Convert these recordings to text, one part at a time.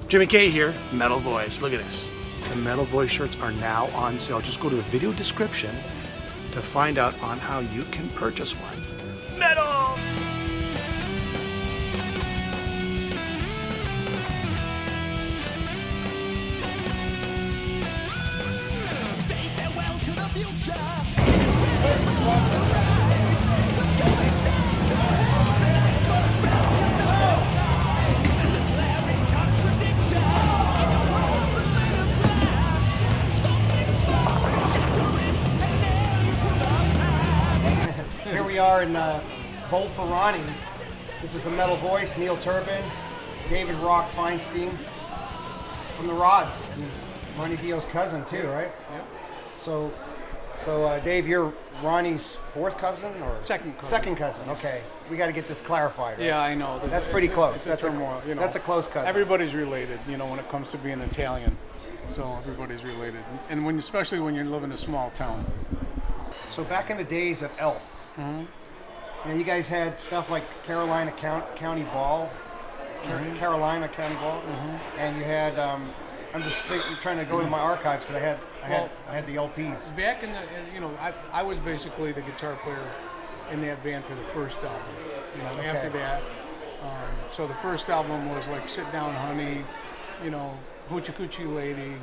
Jimmy K here, Metal Voice. Look at this. The Metal Voice shirts are now on sale. Just go to the video description to find out on how you can purchase one. Metal! Say farewell to the future. Here we are in Bowl For Ronnie. This is the Metal Voice, Neil Turbin, David Rock Feinstein from the Rods, and Ronnie Dio's cousin too, right? Yep. So Dave, you're Ronnie's fourth cousin or Second cousin. Second cousin. Okay, we got to get this clarified. Right? Yeah, I know. That's pretty close. It's That's a turmoil, you know. That's a close cousin. Everybody's related, you know, when it comes to being Italian. So everybody's related, and especially when you live in a small town. So back in the days of Elf, you know, you guys had stuff like Carolina County Ball, Carolina County Ball, and you had. I'm just trying to go to my archives because I had the LPs. Back in the, you know, I was basically the guitar player in that band for the first album. You know, Okay. after that, so the first album was like Sit Down Honey, you know, Hoochie Coochie Lady,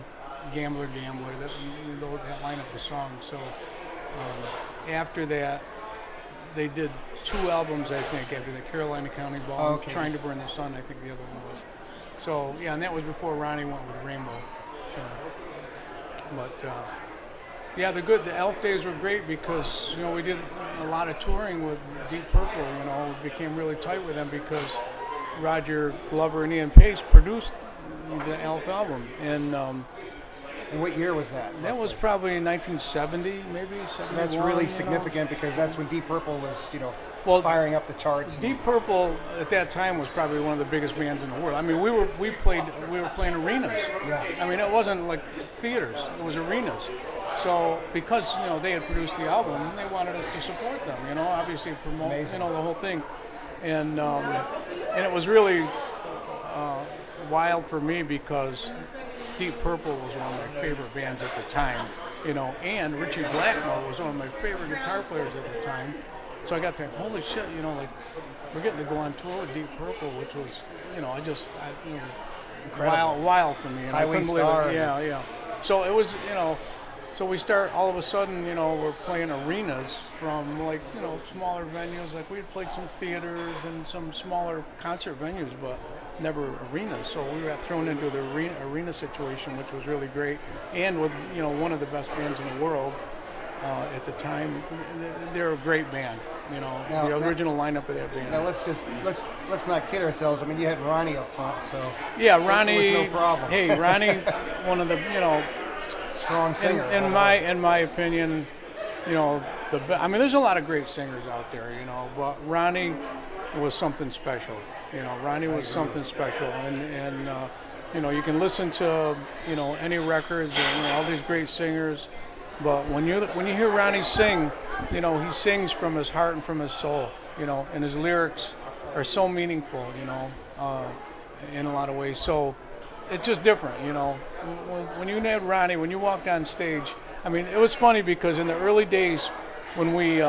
Gambler Gambler, that lineup of songs. So after that, they did 2 albums, I think, after the Carolina County Ball, Okay. Trying to Burn the Sun, I think the other one was. So, yeah, and that was before Ronnie went with Rainbow. So, but, yeah, the Elf days were great because, you know, we did a lot of touring with Deep Purple, you know, we became really tight with them because Roger Glover and Ian Pace produced the Elf album. And what year was that? That was probably in 1970, maybe 71. So that's really significant because that's when Deep Purple was, you know, Well, firing up the charts. Deep Purple at that time was probably one of the biggest bands in the world. I mean, we were playing arenas. Yeah. I mean, it wasn't like theaters; it was arenas. So because you know they had produced the album, they wanted us to support them. You know, obviously promote Amazing. you know the whole thing, and it was really wild for me because Deep Purple was one of my favorite bands at the time. You know, and Richie Blackmore was one of my favorite guitar players at the time. So I got that, holy shit, you know, like, we're getting to go on tour with Deep Purple, which was, you know, it was wild for me. And Highway I couldn't believe Star. it. Yeah. So it was, you know, so we start, all of a sudden, you know, we're playing arenas from, like, you know, smaller venues. Like, we had played some theaters and some smaller concert venues, but never arenas. So we got thrown into the arena situation, which was really great. And with, you know, one of the best bands in the world. At the time, they're a great band. You know, the original lineup of that band. Now let's not kid ourselves. I mean, you had Ronnie up front, so yeah, Ronnie. it was no problem. Hey, Ronnie, one of the strong singer. in my opinion, you know, I mean, there's a lot of great singers out there, you know, but Ronnie was something special. You know, Ronnie was something special, and you know, you can listen to any records and all these great singers. But when you hear Ronnie sing, you know, he sings from his heart and from his soul, you know, and his lyrics are so meaningful, you know, in a lot of ways. So it's just different, you know. When you had Ronnie, when you walked on stage, I mean, it was funny because in the early days when we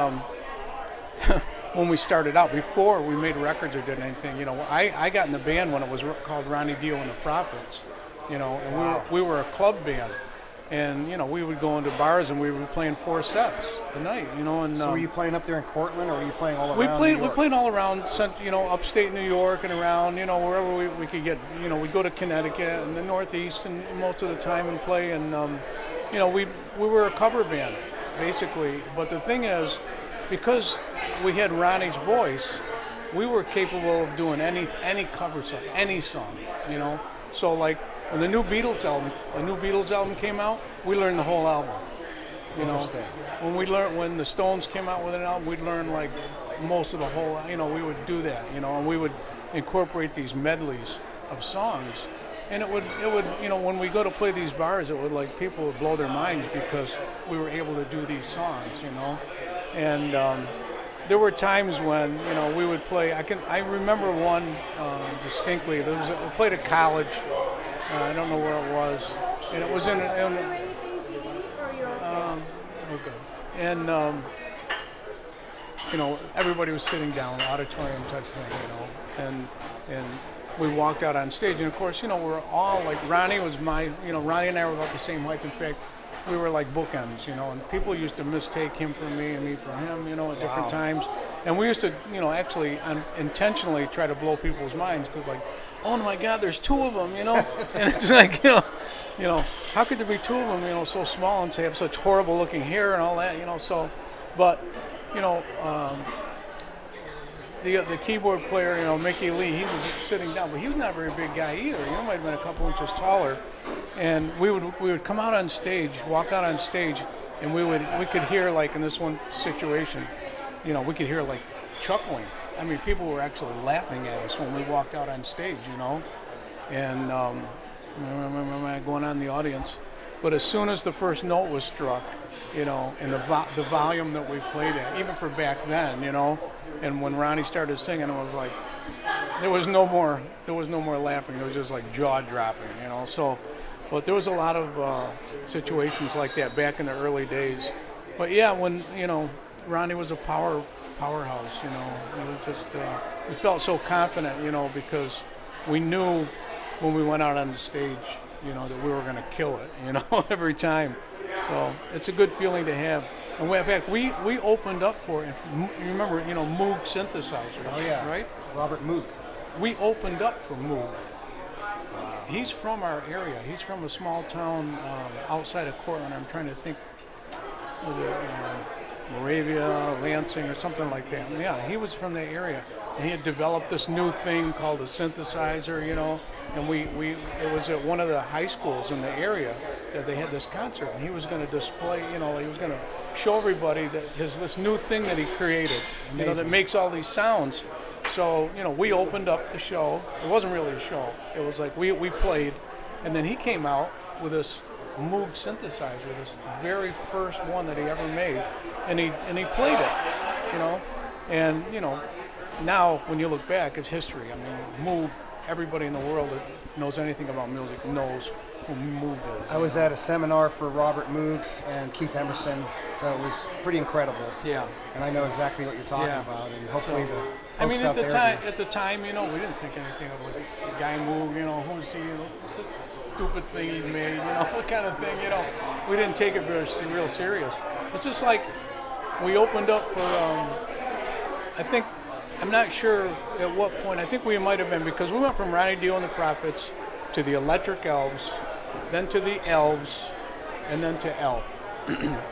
when we started out, before we made records or did anything, you know, I got in the band when it was called Ronnie Dio and the Prophets, you know, and wow. we were a club band. And, you know, we would go into bars and we were playing 4 sets a night, you know. And so were you playing up there in Cortland, or were you playing all around New York? We played all around, you know, upstate New York and around, you know, wherever we could get, you know, we'd go to Connecticut and the Northeast and most of the time and play. And, you know, we were a cover band, basically. But the thing is, because we had Ronnie's voice, we were capable of doing any cover song, any song, you know. So, like, when the new Beatles album came out, we learned the whole album. You know, when the Stones came out with an album, we'd learn like most of the whole. You know, we would do that. You know, and we would incorporate these medleys of songs, and it would you know, when we go to play these bars, it would like people would blow their minds because we were able to do these songs. You know, and there were times when, you know, we would play. I remember one distinctly. We played at college. I don't know where it was, and it was in. Anything to eat or you're okay? Okay. And everybody was sitting down, auditorium type thing, and we walked out on stage, and of course, we're all like, Ronnie was Ronnie and I were about the same height. In fact, we were like bookends, and people used to mistake him for me and me for him, at different times. And we used to, actually intentionally try to blow people's minds, because like, oh my God, there's two of them, and it's like, how could there be two of them, so small, and they have such horrible looking hair and all that, so, but, the keyboard player, Mickey Lee, he was sitting down, but he was not a very big guy either. He might have been a couple inches taller. And we would come out on stage, walk out on stage, and we could hear, like in this one situation, we could hear like chuckling. I mean, people were actually laughing at us when we walked out on stage, and going on in the audience. But as soon as the first note was struck, and the volume that we played at, even for back then, and when Ronnie started singing, it was like there was no more laughing. It was just like jaw dropping, So, but there was a lot of situations like that back in the early days. But yeah, when Ronnie was a powerhouse, it was just we felt so confident, because we knew when we went out on the stage, that we were going to kill it, every time. So it's a good feeling to have. And in fact, we opened up for it. You remember, Moog synthesizers. Oh yeah. Right? Robert Moog. We opened up for Moog. He's from our area. He's from a small town outside of Cortland. I'm trying to think. Was it Moravia, Lansing, or something like that? Yeah, he was from the area. And he had developed this new thing called a synthesizer, and it was at one of the high schools in the area that they had this concert, and he was going to display, he was going to show everybody that this new thing that he created, that makes all these sounds. So, we opened up the show. It wasn't really a show. It was like we played, and then he came out with this Moog synthesizer, this very first one that he ever made, and he played it, and now when you look back, it's history. I mean, Moog, everybody in the world that knows anything about music knows who Moog is. I was at a seminar for Robert Moog and Keith Emerson, so it was pretty incredible. Yeah. And I know exactly what you're talking about, and hopefully the folks at out the there time, do. at the time, we didn't think anything of like the guy Moog, who's he, just stupid thing he made, that kind of thing, We didn't take it real serious. It's just like we opened up for, I'm not sure at what point. I think we might have been, because we went from Ronnie Dio and the Prophets to the Electric Elves, then to the Elves, and then to Elf.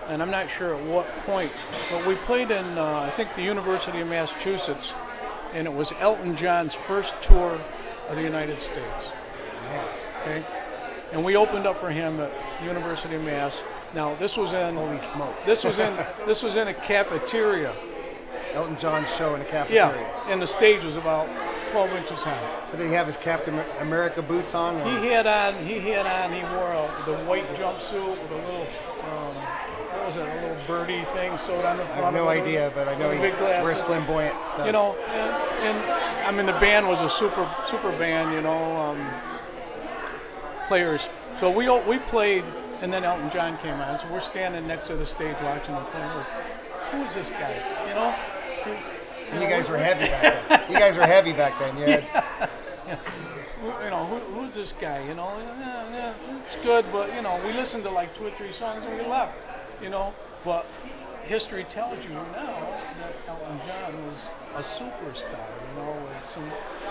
And I'm not sure at what point, but we played in, I think, the University of Massachusetts, and it was Elton John's first tour of the United States. Okay? And we opened up for him at the University of Mass. Now, this was in... Holy smoke. This was in a cafeteria. Elton John's show in a cafeteria. Yeah, and the stage was about 12 inches high. So did he have his Captain America boots on? Or? He wore the white jumpsuit with a little, what was it, a little birdie thing sewed on the front. I have no idea, but I know he wears flamboyant stuff. And I mean, the band was a super band, players. So we played, and then Elton John came on. So we're standing next to the stage watching them play. Like, who is this guy? And you guys were heavy back then. You guys were heavy back then. You had... Who's this guy? Yeah, it's good, but we listened to like 2 or 3 songs and we left. But history tells you now that Elton John was a superstar. With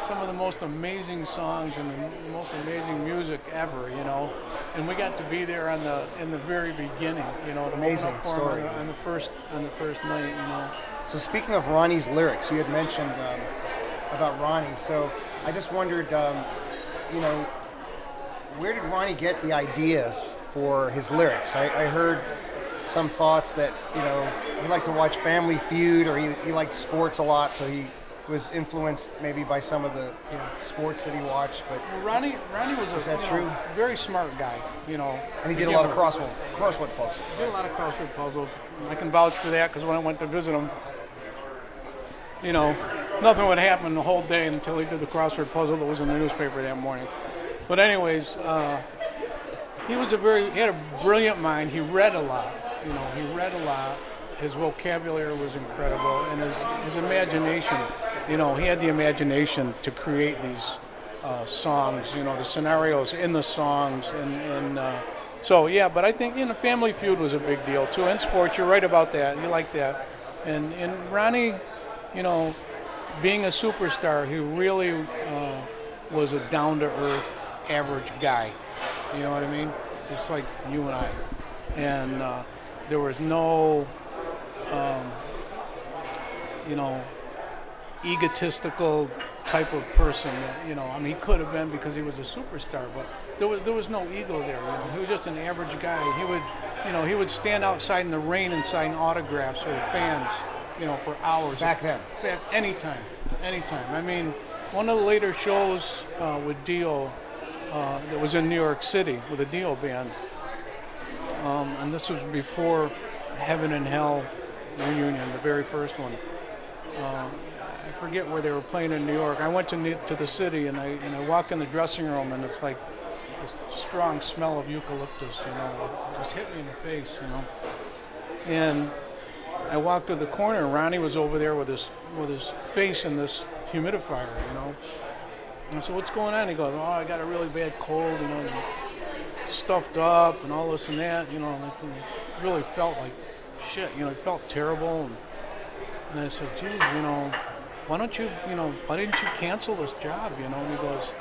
some of the most amazing songs and the most amazing music ever. And we got to be there in the very beginning. Amazing story on the first night. So speaking of Ronnie's lyrics, you had mentioned about Ronnie. So I just wondered, where did Ronnie get the ideas for his lyrics? I heard some thoughts that he liked to watch Family Feud, or he liked sports a lot, so he was influenced maybe by some of the sports that he watched. But Ronnie was true? Very smart guy, And he did a lot of crossword puzzles. He did a lot of crossword puzzles. I can vouch for that, because when I went to visit him, nothing would happen the whole day until he did the crossword puzzle that was in the newspaper that morning. But anyways, he had a brilliant mind. He read a lot. He read a lot. His vocabulary was incredible, and his imagination. He had the imagination to create these songs. The scenarios in the songs, and so yeah. But I think Family Feud was a big deal too. In sports, you're right about that. You like that, and Ronnie, being a superstar, he really was a down-to-earth, average guy. You know what I mean? Just like you and I. And there was no, egotistical type of person that, he could have been because he was a superstar, but there was no ego there. He was just an average guy. He would stand outside in the rain and sign autographs for the fans, for hours. Back then? Anytime. I mean, one of the later shows with Dio that was in New York City with a Dio band, and this was before Heaven and Hell reunion, the very first one. I forget where they were playing in New York. I went to the city, and I walk in the dressing room, and it's like this strong smell of eucalyptus, it just hit me in the face, And I walked to the corner, and Ronnie was over there with his face in this humidifier, And I said, "What's going on?" He goes, "Oh, I got a really bad cold, and stuffed up and all this and that, And it really felt like shit, it felt terrible." And I said, "Geez, why didn't you cancel this job, And he goes,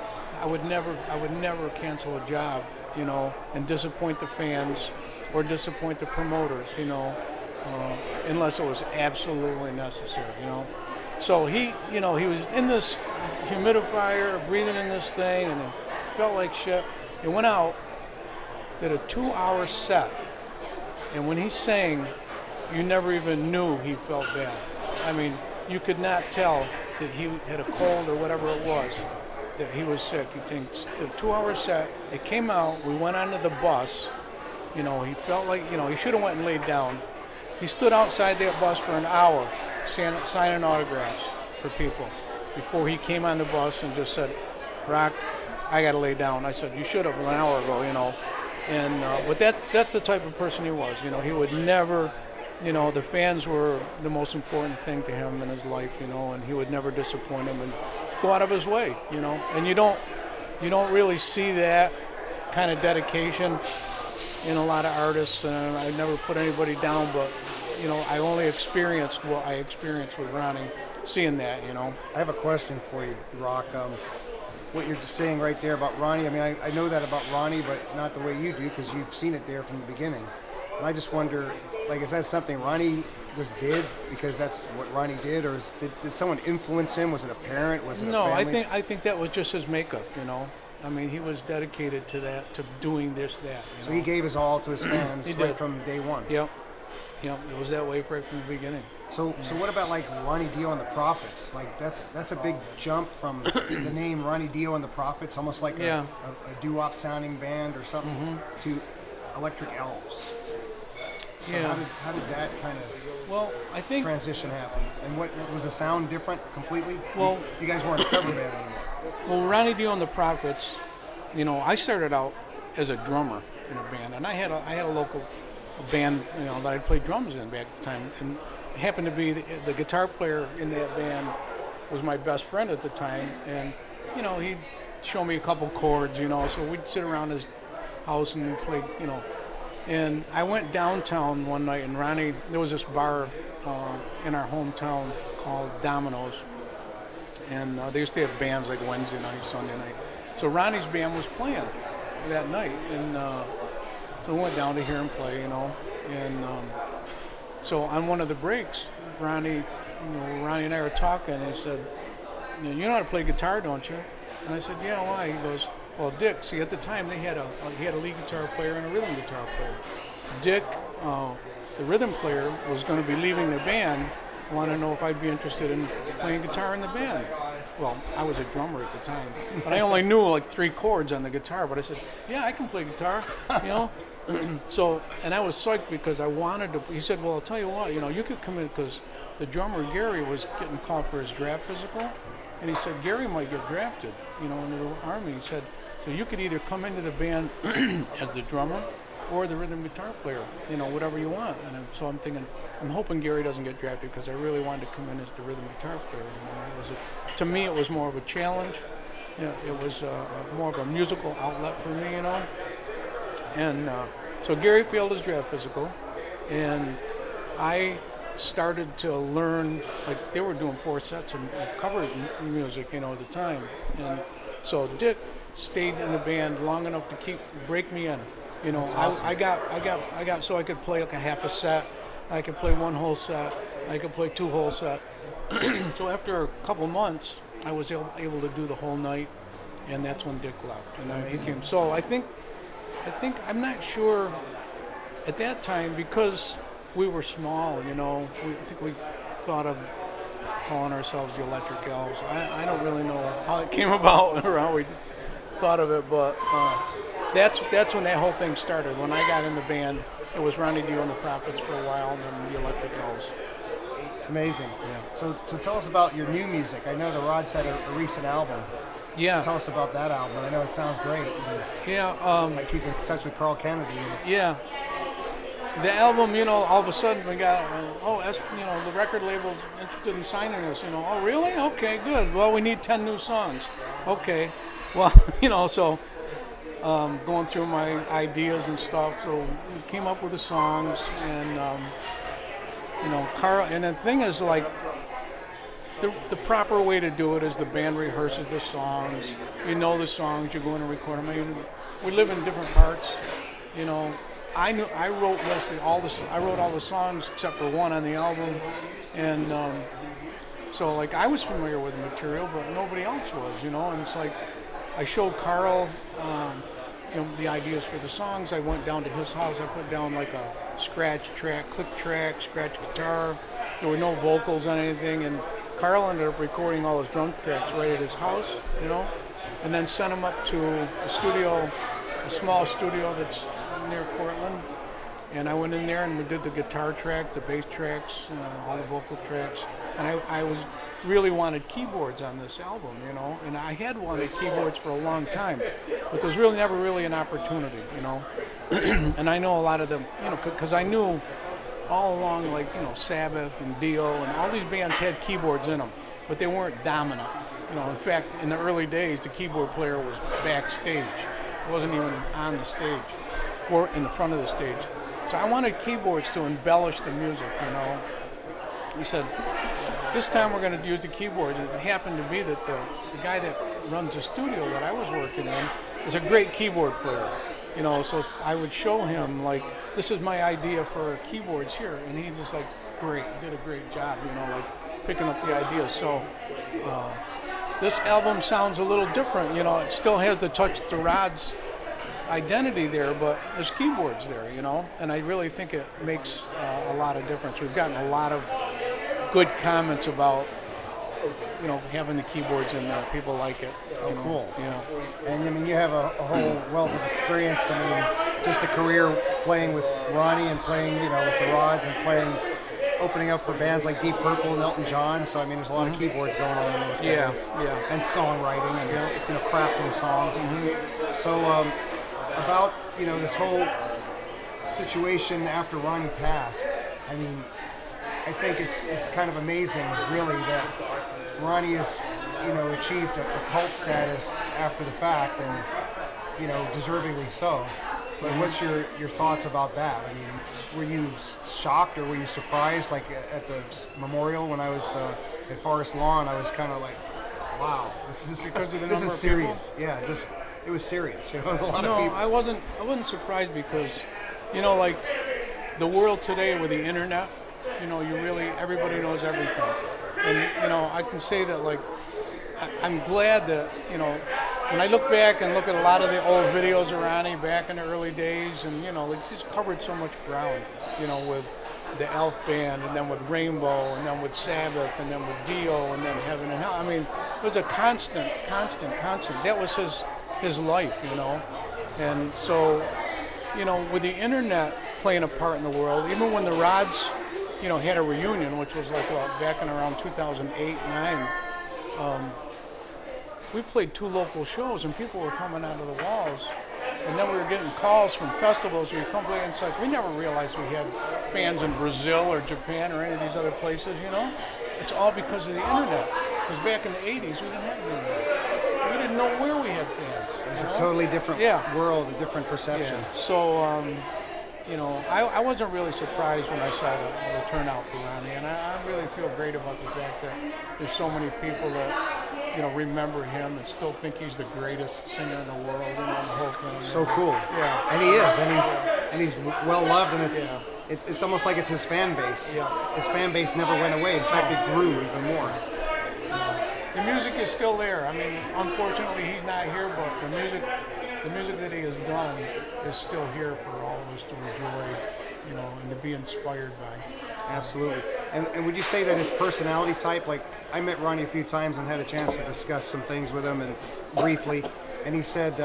I would never cancel a job, and disappoint the fans or disappoint the promoters, unless it was absolutely necessary, So he was in this humidifier, breathing in this thing, and it felt like shit. He went out, did a 2-hour set, and when he sang, you never even knew he felt bad. I mean, you could not tell that he had a cold or whatever it was, that he was sick. He the 2-hour set, it came out, we went onto the bus, he felt like, he should have went and laid down. He stood outside that bus for an hour, signing autographs for people before he came on the bus and just said, "Rock, I got to lay down." I said, "You should have an hour ago, And but that's the type of person he was. He would never, the fans were the most important thing to him in his life, and he would never disappoint them and go out of his way, And you don't really see that kind of dedication in a lot of artists, and I never put anybody down, but I only experienced what I experienced with Ronnie, seeing that, I have a question for you, Rock. What you're saying right there about Ronnie, I mean, I know that about Ronnie, but not the way you do, because you've seen it there from the beginning. And I just wonder, is that something Ronnie just did because that's what Ronnie did, or did someone influence him? Was it a parent? Was it a family? No, I think that was just his makeup, I mean, he was dedicated to that, to doing that. So he gave his all to his fans right from day one. Yep, it was that way right from the beginning. So what about Ronnie Dio and the Prophets? That's a big jump from the name Ronnie Dio and the Prophets, almost like a doo-wop sounding band or something, to Electric Elves. So how did that kind of transition happen? And what was the sound different completely? Well, you guys weren't a cover band anymore. Well, Ronnie Dio and the Prophets, I started out as a drummer in a band, and I had a local band, that I played drums in back at the time, and it happened to be the guitar player in that band was my best friend at the time, and he'd show me a couple chords, so we'd sit around his house and play, And I went downtown one night, and Ronnie, there was this bar in our hometown called Domino's, and they used to have bands like Wednesday night, Sunday night. So Ronnie's band was playing that night, and so we went down to hear him play, and so on one of the breaks, Ronnie and I were talking, and he said, "You know how to play guitar, don't you?" And I said, "Yeah, why?" He goes, "Well, Dick, see, at the time he had a lead guitar player and a rhythm guitar player. Dick, the rhythm player, was going to be leaving the band, wanted to know if I'd be interested in playing guitar in the band." Well, I was a drummer at the time, but I only knew 3 chords on the guitar, but I said, "Yeah, I can play guitar," So, and I was psyched because I wanted to. He said, "Well, I'll tell you what, you could come in," because the drummer, Gary, was getting called for his draft physical, and he said, "Gary might get drafted, into the Army." He said, So you could either come into the band as the drummer or the rhythm guitar player, whatever you want. And so I'm thinking, I'm hoping Gary doesn't get drafted because I really wanted to come in as the rhythm guitar player. To me, it was more of a challenge. It was more of a musical outlet for me, And so Gary failed his draft physical, and I started to learn, like they were doing 4 sets of cover music, at the time. And so Dick stayed in the band long enough to break me in. Awesome. I got so I could play like a half a set, I could play 1 whole set, I could play 2 whole set. So after a couple months, I was able to do the whole night, and that's when Dick left. And I became, so I think, I'm not sure at that time, because we were small, I think we thought of calling ourselves the Electric Elves. I don't really know how it came about or how we thought of it, but that's when that whole thing started. When I got in the band, it was Ronnie Dio and the Prophets for a while, and then the Electric Elves. It's amazing. Yeah. So tell us about your new music. I know the Rods had a recent album. Yeah. Tell us about that album. I know it sounds great. Yeah. I keep in touch with Carl Kennedy. And it's, Yeah. The album, all of a sudden we got, the record label's interested in signing us, Oh, really? Okay, good. Well, we need 10 new songs. Okay. Well, so going through my ideas and stuff, so we came up with the songs, and, Carl, and the thing is, like, the proper way to do it is the band rehearses the songs. You know the songs, you're going to record them. I mean, we live in different parts, I wrote mostly I wrote all the songs except for 1 on the album, and so like I was familiar with the material, but nobody else was, and it's like I showed Carl, the ideas for the songs. I went down to his house. I put down like a scratch track, click track, scratch guitar. There were no vocals on anything, and Carl ended up recording all his drum tracks right at his house, and then sent them up to a studio, a small studio that's near Cortland, and I went in there and we did the guitar tracks, the bass tracks, all the vocal tracks, and I really wanted keyboards on this album, and I had wanted keyboards for a long time, but there was never really an opportunity, and I know a lot of them, because I knew all along, like, Sabbath and Dio and all these bands had keyboards in them, but they weren't dominant. In fact, in the early days, the keyboard player was backstage. It wasn't even on the stage, in the front of the stage. So I wanted keyboards to embellish the music, He said, this time we're going to use the keyboards. It happened to be that the guy that runs the studio that I was working in is a great keyboard player. So I would show him, like, this is my idea for keyboards here. And he's just like, great, did a great job, like picking up the ideas. So this album sounds a little different, it still has the touch the Rods identity there, but there's keyboards there, and I really think it makes a lot of difference. We've gotten a lot of good comments about, having the keyboards in there. People like it. Cool. Yeah. And I mean, you have a whole wealth of experience. I mean, just a career playing with Ronnie and playing, with the Rods and opening up for bands like Deep Purple and Elton John. So I mean, there's a lot of keyboards going on in those bands. Yeah. And songwriting and crafting songs. So about this whole situation after Ronnie passed. I mean, I think it's kind of amazing, really, that Ronnie has achieved a cult status after the fact, and deservingly so. But what's your thoughts about that? I mean, were you shocked or were you surprised? Like at the memorial when I was at Forest Lawn, I was kind of like, wow, this is because of the this number is of serious. people? Yeah, it was serious. It was a lot of people. I wasn't surprised because, like the world today with the internet, everybody knows everything. And, I can say that, like, I'm glad that, when I look back and look at a lot of the old videos of Ronnie back in the early days, and, he's covered so much ground, with the Elf Band, and then with Rainbow, and then with Sabbath, and then with Dio, and then Heaven and Hell. I mean, it was a constant. That was his life, And so, with the internet playing a part in the world, even when the Rods, had a reunion, which was like back in around 2008, 9. we played 2 local shows, and people were coming out of the walls. And then we were getting calls from festivals. We come play, and it's like we never realized we had fans in Brazil or Japan or any of these other places. You know, it's all because of the internet. Because back in the '80s, we didn't have the internet. We didn't know where we had fans. It's a totally different world, a different perception. Yeah. So, you know, I wasn't really surprised when I saw the turnout for Ronnie, and I really feel great about the fact that there's so many people that, you know, remember him and still think he's the greatest singer in the world. You know, the whole thing. So cool. Yeah. And he is, and he's well loved, and it's almost like it's his fan base. Yeah. His fan base never went away. In fact, it grew even more. The music is still there. I mean, unfortunately, he's not here, but the music that he has done is still here for all of us to enjoy, you know, and to be inspired by. Absolutely. And would you say that his personality type, like I met Ronnie a few times and had a chance to discuss some things with him and briefly, and he said,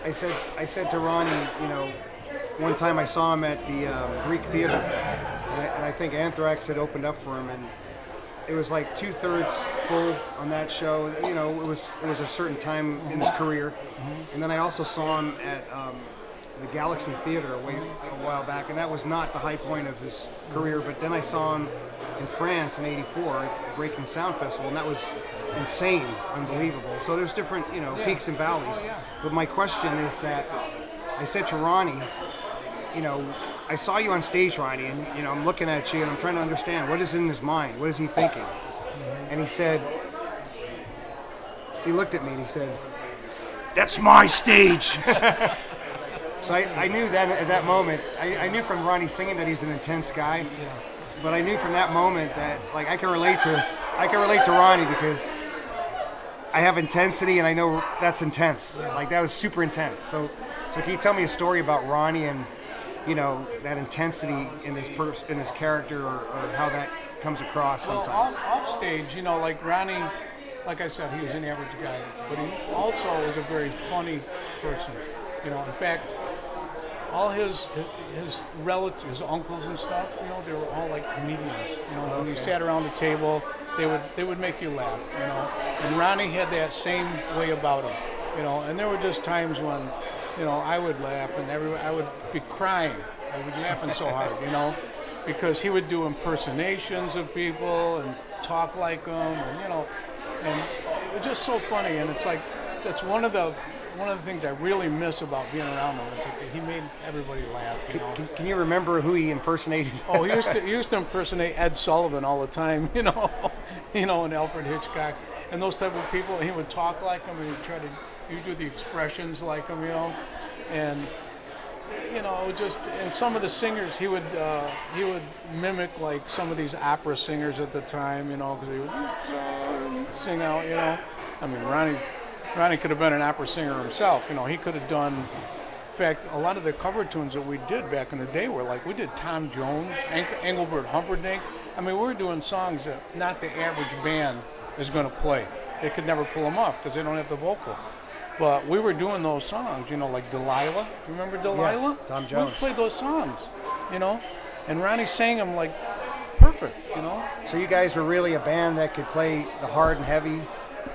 I said to Ronnie, you know, one time I saw him at the Greek Theater, and I think Anthrax had opened up for him, and it was like 2/3 full on that show. You know, it was a certain time in his career. And then I also saw him at the Galaxy Theater a while back, and that was not the high point of his career. But then I saw him in France in '84 at the Breaking Sound Festival, and that was insane, unbelievable. So there's different, you know, peaks and valleys. But my question is that I said to Ronnie, you know, I saw you on stage, Ronnie, and, you know, I'm looking at you and I'm trying to understand what is in his mind, what is he thinking? And he said, he looked at me and he said, "That's my stage." So I knew that at that moment, I knew from Ronnie singing that he was an intense guy, but I knew from that moment that, like, I can relate to Ronnie because I have intensity and I know that's intense. Like, that was super intense. So can you tell me a story about Ronnie and, you know, that intensity in his character, or how that comes across sometimes? Well, off stage, you know, like Ronnie, like I said, he was an average guy, but he also was a very funny person. You know, in fact, all his relatives, his uncles and stuff, you know, they were all like comedians. You know, when you sat around the table, they would make you laugh. You know, and Ronnie had that same way about him. You know, and there were just times when, you know, I would laugh and I would be crying. I would be laughing so hard, you know, because he would do impersonations of people and talk like them, and, you know, and it was just so funny. And it's like, that's one of the things I really miss about being around him, is that he made everybody laugh. You know? Can you remember who he impersonated? Oh, he used to impersonate Ed Sullivan all the time, you know, and Alfred Hitchcock and those type of people. And he would talk like him, and he'd do the expressions like him, you know, and, you know, and some of the singers he would mimic, like some of these opera singers at the time, you know, because he would sing out, you know. I mean, Ronnie could have been an opera singer himself, you know. He could have done, in fact, a lot of the cover tunes that we did back in the day were like, we did Tom Jones, Engelbert Humperdinck. I mean, we were doing songs that not the average band is going to play. They could never pull them off because they don't have the vocal. But we were doing those songs, you know, like Delilah. You remember Delilah? Yes, Tom Jones. We played those songs, you know, and Ronnie sang them like perfect, you know. So you guys were really a band that could play the hard and heavy,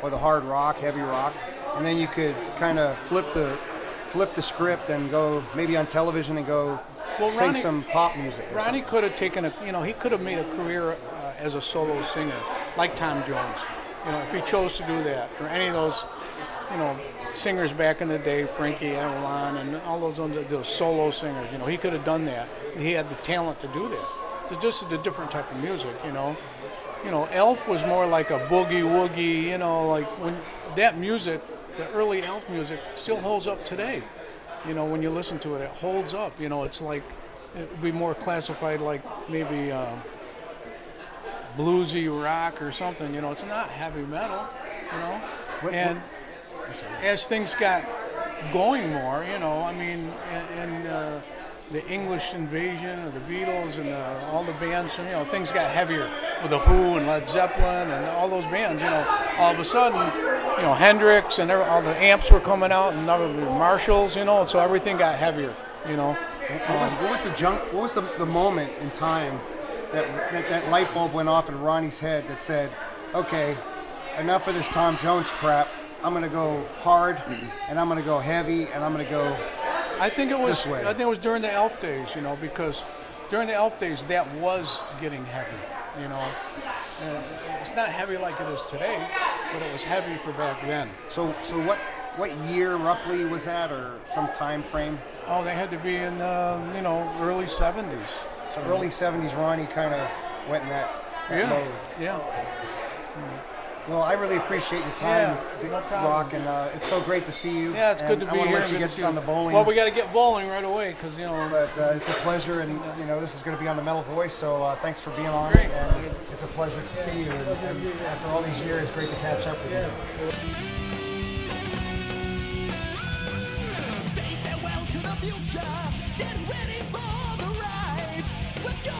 or the hard rock, heavy rock, and then you could kind of flip the script and go maybe on television and go sing some pop music. Ronnie could have taken he could have made a career as a solo singer, like Tom Jones, you know, if he chose to do that, or any of those, you know, singers back in the day, Frankie Avalon and all those solo singers. You know, he could have done that. He had the talent to do that. So just a different type of music, you know. You know, Elf was more like a boogie woogie, you know, like when that music, the early Elf music, still holds up today. You know, when you listen to it, it holds up. You know, it's like, it would be more classified like maybe bluesy rock or something. You know, it's not heavy metal, you know. And as things got going more, you know, I mean, and the English invasion of the Beatles and all the bands, you know, things got heavier with the Who and Led Zeppelin and all those bands, you know. All of a sudden, you know, Hendrix and all the amps were coming out, and other Marshalls, you know, and so everything got heavier, you know. What was the moment in time that light bulb went off in Ronnie's head that said, okay, enough of this Tom Jones crap. I'm gonna go hard, and I'm gonna go heavy, and I'm gonna go. I think it was. This way. I think it was during the Elf days, because during the Elf days that was getting heavy, It's not heavy like it is today, but it was heavy for back then. So what year roughly was that, or some time frame? Oh, they had to be in early 70s. So early 70s, Ronnie kind of went in that mode. Yeah. Well, I really appreciate your time, Yeah, no problem. Rock, and it's so great to see you. Yeah, it's good to be I want here. to let you Good get to see on you. the bowling. Well, we got to get bowling right away because But it's a pleasure, and this is going to be on the Metal Voice. So thanks for being on. Great. And it's a pleasure to see you. And after all these years, great to catch up with you.